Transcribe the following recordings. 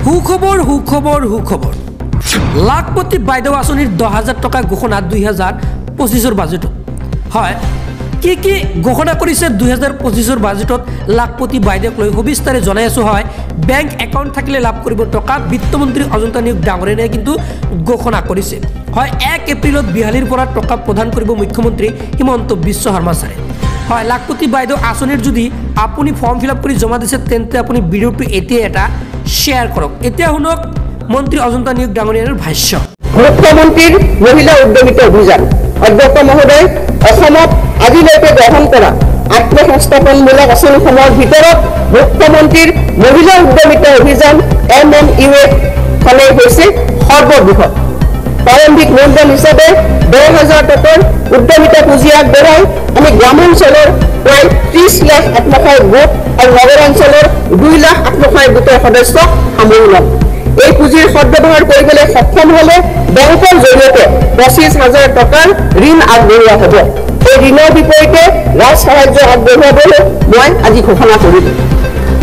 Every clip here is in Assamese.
সুখবৰ সুখবৰ সুখবৰ লাখপতি বাইদেউ আঁচনিৰ 10,000 টকা ঘোষণা 2025 বাজেটত হয় কি কি ঘোষণা কৰিছে 2025 বাজেটত লাখপতি বাইদেউক লৈ সবিস্তাৰে জনাই আছো হয় বেংক একাউণ্ট থাকিলে লাভ কৰিব টকা বিত্তমন্ত্ৰী অজন্তা নিয়োগ ডাঙৰীয়াই কিন্তু ঘোষণা কৰিছে হয় 1 এপ্ৰিলত বিহালীৰ পৰা টকা প্ৰদান কৰিব মুখ্যমন্ত্ৰী হিমন্ত বিশ্ব শৰ্মা ছাৰে হয় লাখপতি বাইদেউ আঁচনিৰ যদি আপুনি ফৰ্ম ফিল আপ কৰি জমা দিছে তেন্তে আপুনি ভিডিঅ'টো এতিয়া এটা শ্বেয়াৰ কৰক এতিয়া শুনক মন্ত্ৰী অজন্তা নিয়োগ ডাঙৰীয়াৰ ভাষ্য মুখ্যমন্ত্ৰীৰ মহিলা উদ্যমিতা অভিযান অধ্যক্ষ মহোদয় অসমত আজিলৈকে গ্ৰহণ কৰা আত্মসংস্থাপনমূলক আঁচনিসমূহৰ ভিতৰত মুখ্যমন্ত্ৰীৰ মহিলা উদ্যমিতা অভিযান MMUA খনেই হৈছে সৰ্ববৃহৎ প্ৰাৰম্ভিক মূলধন হিচাপে 10,000 টকাৰ উদ্যমিতা পুঁজি আগবঢ়াই আমি গ্ৰামাঞ্চলৰ প্ৰায় 30 লাখ আত্মসহায়ক গোট আৰু নগৰাঞ্চলৰ 2 লাখ আত্মসহায়ক গোটৰ সদস্যক সামৰি ল'ম এই পুঁজিৰ সদ্ব্যৱহাৰ কৰিবলৈ সক্ষম হ'লে বেংকৰ জৰিয়তে 25,000 টকাৰ ঋণ আগবঢ়োৱা হ'ব এই ঋণৰ বিপৰীতে ৰাজ সাহায্য আগবঢ়োৱাবলৈ মই আজি ঘোষণা কৰিলোঁ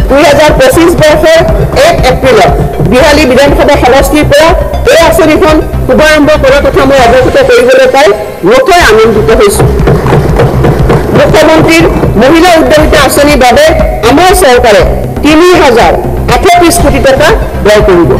2025 বৰ্ষৰ 1 এপ্ৰিলত বিহালী বিধানসভা সমষ্টিৰ পৰা এই আঁচনিখন শুভাৰম্ভ কৰাৰ কথা মই অৱগত কৰিবলৈ পাই নথৈ আনন্দিত হৈছোঁ মুখ্যমন্ত্ৰীৰ মহিলা উদ্যমিতা আঁচনিৰ বাবে আমাৰ চৰকাৰে 3,038 কোটি টকা ব্যয় কৰিব